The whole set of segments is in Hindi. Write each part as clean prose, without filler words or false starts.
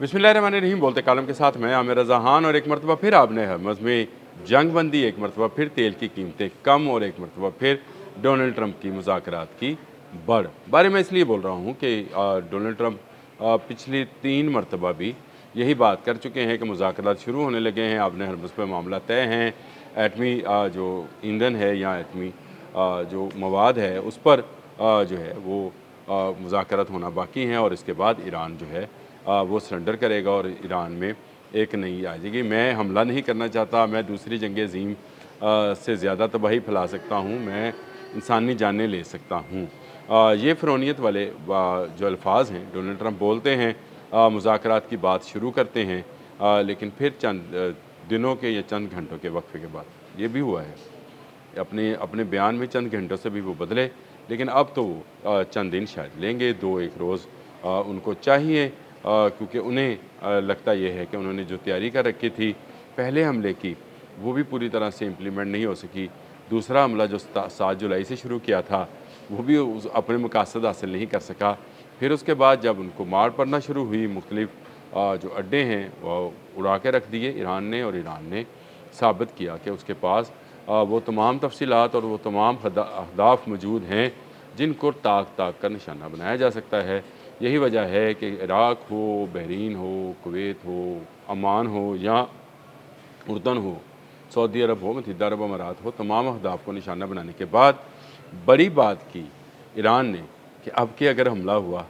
बिस्मिल्लाहिर्रहमानिर्रहीम। बोलते कालम के साथ मैं आमिर रज़ा खान और एक मरतबा फिर आपने हरमज़ में जंग बंदी, एक मरतबा फिर तेल की कीमतें कम और एक मरतबा फिर डोनल्ड ट्रंप की मुज़ाकरात की बढ़ बारे में इसलिए बोल रहा हूँ कि डोनल्ड ट्रंप पिछली 3 मरतबा भी यही बात कर चुके हैं कि मुज़ाकरात शुरू होने लगे हैं, आपने हरमज़ पे मामला तय हैं, एटमी जो ईंधन है या एटमी जो मवाद है उस पर जो है वो मुज़ाकरात होना बाकी हैं और इसके बाद ईरान जो है वो सरेंडर करेगा और ईरान में एक नई आ जाएगी। मैं हमला नहीं करना चाहता, मैं दूसरी जंग अज़ीम से ज़्यादा तबाही फैला सकता हूँ, मैं इंसानी जानें ले सकता हूँ। ये फ़िरौनियत वाले जो अल्फाज़ हैं डोनाल्ड ट्रंप बोलते हैं, मुज़ाकरात की बात शुरू करते हैं, लेकिन फिर चंद दिनों के या चंद घंटों के वक्फ़े के बाद ये भी हुआ है। अपने अपने बयान में चंद घंटों से भी वो बदले, लेकिन अब तो वो चंद दिन शायद लेंगे, 2-1 रोज़ उनको चाहिए, क्योंकि उन्हें लगता ये है कि उन्होंने जो तैयारी कर रखी थी पहले हमले की, वो भी पूरी तरह से इम्प्लीमेंट नहीं हो सकी। दूसरा हमला जो 7 जुलाई से शुरू किया था, वो भी अपने मकासद हासिल नहीं कर सका। फिर उसके बाद जब उनको मार पड़ना शुरू हुई, मुख्तलिफ जो अड्डे हैं वो उड़ा के रख दिए ईरान ने, और ईरान ने साबित किया कि उसके पास वो तमाम तफसीलात और वो तमाम अहदाफ मौजूद हैं जिनको ताक ताक कर निशाना बनाया जा सकता है। यही वजह है कि इराक़ हो, बहरीन हो, कुवैत हो, अमान हो या उर्दन हो, सऊदी अरब हो, मुत्तहिदा अरब अमारात हो, तमाम अहदाफ को निशाना बनाने के बाद बड़ी बात की ईरान ने कि अब के अगर हमला हुआ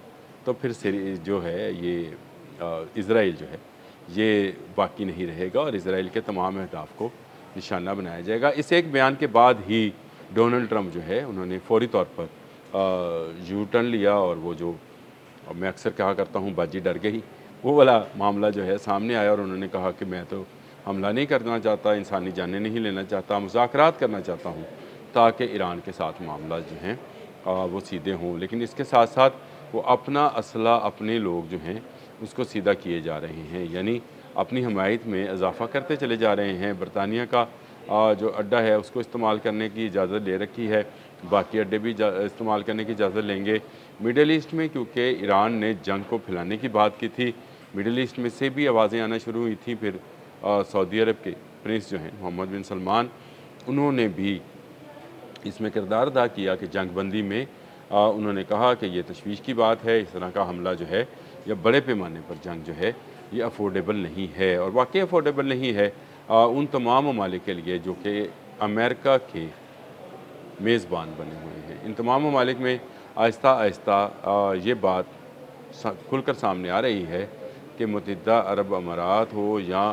तो फिर जो है ये इज़राइल जो है ये बाकी नहीं रहेगा और इज़राइल के तमाम अहदाफ को निशाना बनाया जाएगा। इस एक बयान के बाद ही डोनाल्ड ट्रंप जो है उन्होंने फ़ौरी तौर पर यू टर्न लिया और वो जो मैं अक्सर कहा करता हूँ बाजी डर गई, वो वाला मामला जो है सामने आया और उन्होंने कहा कि मैं तो हमला नहीं करना चाहता, इंसानी जानें नहीं लेना चाहता, मुज़ाकरात करना चाहता हूँ ताकि ईरान के साथ मामला जो हैं वो सीधे हों। लेकिन इसके साथ साथ वो अपना असला, अपने लोग जो हैं उसको सीधा किए जा रहे हैं, यानी अपनी हमायत में इजाफ़ा करते चले जा रहे हैं। बरतानिया का जो अड्डा है उसको इस्तेमाल करने की इजाज़त ले रखी है, बाकी अड्डे भी इस्तेमाल करने की इजाज़त लेंगे। मिडल ईस्ट में क्योंकि ईरान ने जंग को फैलाने की बात की थी, मिडल ईस्ट में से भी आवाज़ें आना शुरू हुई थी। फिर सऊदी अरब के प्रिंस जो हैं मोहम्मद बिन सलमान, उन्होंने भी इसमें किरदार अदा किया कि जंग बंदी में उन्होंने कहा कि ये तशवीश की बात है, इस तरह का हमला जो है या बड़े पैमाने पर जंग जो है ये अफोर्डेबल नहीं है, और वाकई अफोर्डेबल नहीं है उन तमाम ममालिक के लिए जो कि अमेरिका के मेज़बान बने हुए हैं। इन तमाम ममालिक में आहिस्ता आहिस्ता ये बात खुलकर सामने आ रही है कि मुत्तहिदा अरब अमारात हो या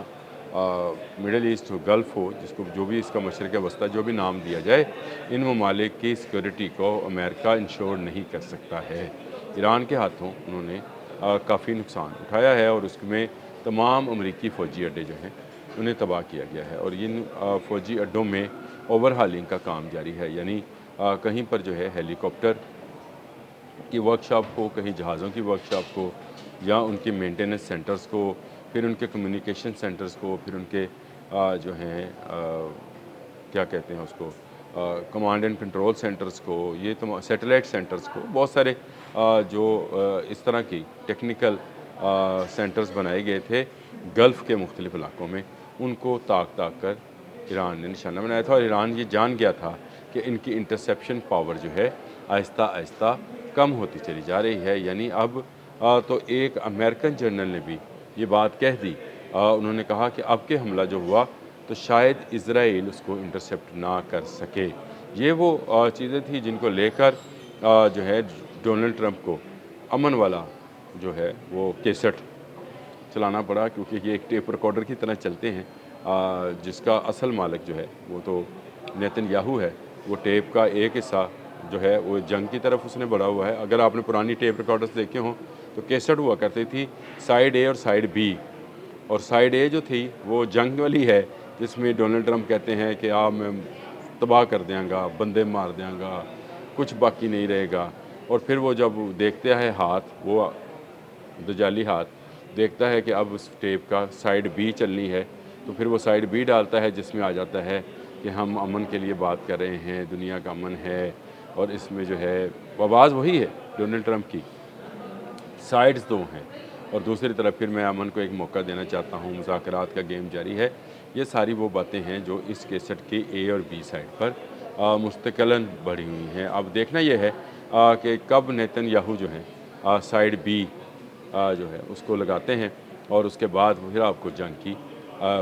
मिडल ईस्ट हो, गल्फ़ हो, जिसको जो भी इसका मशरिक़ वस्ता जो भी नाम दिया जाए, इन ममालिक की सिक्योरिटी को अमेरिका इंश्योर नहीं कर सकता है। ईरान के हाथों उन्होंने काफ़ी नुकसान उठाया है और उसमें तमाम अमरीकी फ़ौजी अड्डे जो हैं उन्हें तबाह किया गया है और इन फ़ौजी अड्डों में ओवरहालिंग का काम जारी है, यानी कहीं पर जो है हेलीकॉप्टर की वर्कशॉप को, कहीं जहाज़ों की वर्कशॉप को या उनके मेंटेनेंस सेंटर्स को, फिर उनके कम्युनिकेशन सेंटर्स को, फिर उनके जो हैं क्या कहते हैं उसको, कमांड एंड कंट्रोल सेंटर्स को, ये सैटेलाइट सेंटर्स को, बहुत सारे जो इस तरह की टेक्निकल सेंटर्स बनाए गए थे गल्फ़ के मुख्तलिफ़ इलाकों में, उनको ताक ताक कर ईरान ने निशाना बनाया था और ईरान ये जान गया था कि इनकी इंटरसेप्शन पावर जो है आहिस्ता आहिस्ता कम होती चली जा रही है। यानी अब तो एक अमेरिकन जनरल ने भी ये बात कह दी, उन्होंने कहा कि अब के हमला जो हुआ तो शायद इज़राइल उसको इंटरसेप्ट ना कर सके। ये वो चीज़ें थी जिनको लेकर जो है डोनाल्ड ट्रंप को अमन वाला जो है वो कैसेट चलाना पड़ा, क्योंकि ये एक टेप रिकॉर्डर की तरह चलते हैं, जिसका असल मालिक जो है वो तो नेतन्याहू है। वो टेप का एक हिस्सा जो है वो जंग की तरफ उसने बढ़ा हुआ है। अगर आपने पुरानी टेप रिकॉर्डर्स देखे हों तो कैसेट हुआ करती थी साइड ए और साइड बी, और साइड ए जो थी वो जंग वाली है जिसमें डोनाल्ड ट्रंप कहते हैं कि मैं तबाह कर देंगा, बंदे मार देंगा, कुछ बाकी नहीं रहेगा। और फिर वो जब देखते हैं हाथ, वो दजाली हाथ देखता है कि अब उस टेप का साइड बी चलनी है, तो फिर वो साइड बी डालता है जिसमें आ जाता है कि हम अमन के लिए बात कर रहे हैं, दुनिया का अमन है, और इसमें जो है आवाज़ वही है डोनाल्ड ट्रंप की, साइड्स दो हैं। और दूसरी तरफ फिर मैं अमन को एक मौका देना चाहता हूँ, मुज़ाकरात का गेम जारी है। ये सारी वो बातें हैं जो इस केसट के ए और बी साइड पर मुस्तकिलन बढ़ी हुई हैं। अब देखना ये है कि कब नेतन्याहू जो हैं साइड बी जो है उसको लगाते हैं और उसके बाद फिर आपको जंग की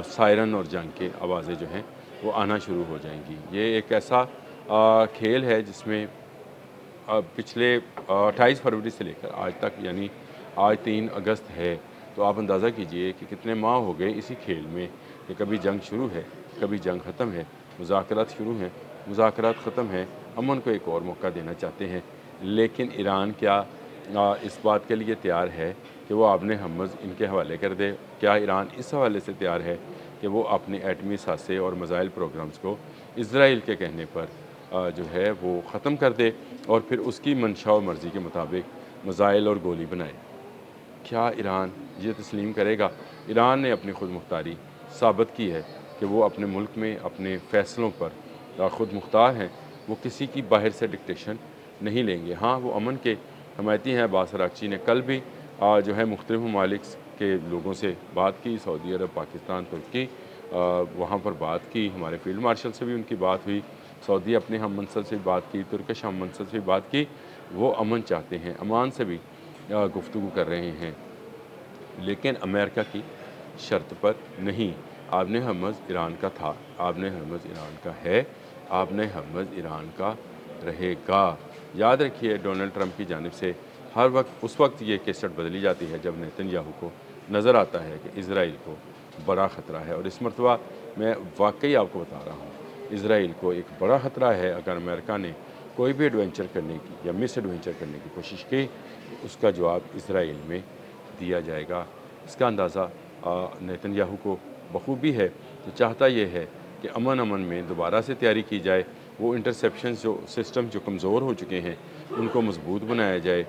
सायरन और जंग के आवाज़ें जो हैं वो आना शुरू हो जाएंगी। ये एक ऐसा खेल है जिसमें पिछले 28 फरवरी से लेकर आज तक, यानी आज 3 अगस्त है, तो आप अंदाज़ा कीजिए कि कितने माह हो गए इसी खेल में कि कभी जंग शुरू है, कभी जंग ख़त्म है, मुज़ाकरात शुरू हैं, मुज़ाकरात ख़त्म हैं, अमन को एक और मौका देना चाहते हैं। लेकिन ईरान क्या इस बात के लिए तैयार है कि वो आबने हमज़ इनके हवाले कर दे? क्या ईरान इस हवाले से तैयार है कि वो अपने एटमी सासे और मिसाइल प्रोग्राम्स को इसराइल के कहने पर जो है वो ख़त्म कर दे और फिर उसकी मंशा और मर्ज़ी के मुताबिक मिसाइल और गोली बनाए? क्या ईरान ये तस्लीम करेगा? ईरान ने अपनी खुद मुख्तारी साबित की है कि वो अपने मुल्क में अपने फ़ैसलों पर खुद मुख्तार हैं। वो किसी की बाहर से डिक्टेशन नहीं लेंगे। हाँ, वो अमन के हमायती हैं। अब्बास अराग़ची ने कल भी जो है मुख्तलिफ़ ममालिक के लोगों से बात की, सऊदी अरब, पाकिस्तान, तुर्की, वहाँ पर बात की। हमारे फ़ील्ड मार्शल से भी उनकी बात हुई, सऊदी अपने हम मंसल से भी बात की, तुर्किश हम मंसल से भी बात की। वो अमन चाहते हैं, अमान से भी गुफ्तगू कर रहे हैं, लेकिन अमेरिका की शर्त पर नहीं। आबने हर्मज़ ईरान का था, आबने हर्मज़ ईरान का है, आबने हर्मज़ ईरान का रहेगा। याद रखिए, डोनाल्ड ट्रंप की जानिब से हर वक्त उस वक्त ये केसट बदली जाती है जब नेतन्याहू को नज़र आता है कि इसराइल को बड़ा ख़तरा है। और इस मरतबा मैं वाकई आपको बता रहा हूँ, इसराइल को एक बड़ा ख़तरा है। अगर अमेरिका ने कोई भी एडवेंचर करने की या मिस एडवेंचर करने की कोशिश की, तो उसका जवाब इसराइल में दिया जाएगा। इसका अंदाज़ा नेतन्याहू को बखूबी है। तो चाहता ये है कि अमन में दोबारा से तैयारी की जाए, वो इंटरसेप्शन जो सिस्टम जो कमज़ोर हो चुके हैं उनको मजबूत बनाया जाए।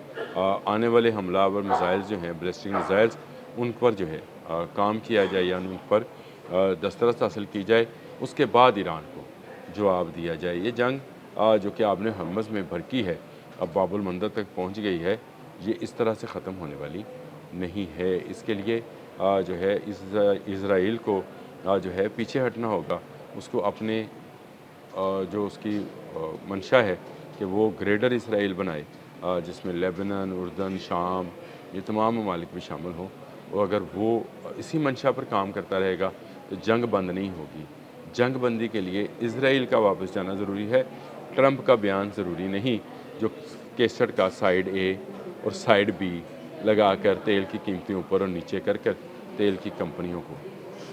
आने वाले हमलावर मिसाइल्स जो हैं, बैलिस्टिक मिसाइल्स, उन पर जो है काम किया जाए या उन पर दस्तरस हासिल की जाए। उसके बाद ईरान को जवाब दिया जाए। ये जंग जो कि आबने हर्मज़ में भड़की है, अब बाबुल मंदर तक पहुंच गई है, ये इस तरह से ख़त्म होने वाली नहीं है। इसके लिए जो है इसराइल को जो है पीछे हटना होगा। उसको अपने जो उसकी मंशा है कि वो ग्रेटर इसराइल बनाए, जिसमें लेबनान, उर्दन, शाम, ये तमाम ममालिक भी शामिल हों। और अगर वो इसी मंशा पर काम करता रहेगा तो जंग बंद नहीं होगी। जंग बंदी के लिए इसराइल का वापस जाना ज़रूरी है, ट्रंप का बयान ज़रूरी नहीं, जो केसट का साइड ए और साइड बी लगाकर तेल की कीमतें ऊपर और नीचे कर कर तेल की कंपनियों को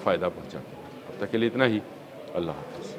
फ़ायदा पहुँचाते हैं। अब तक के लिए इतना ही। अल्लाह हाफ़िज़।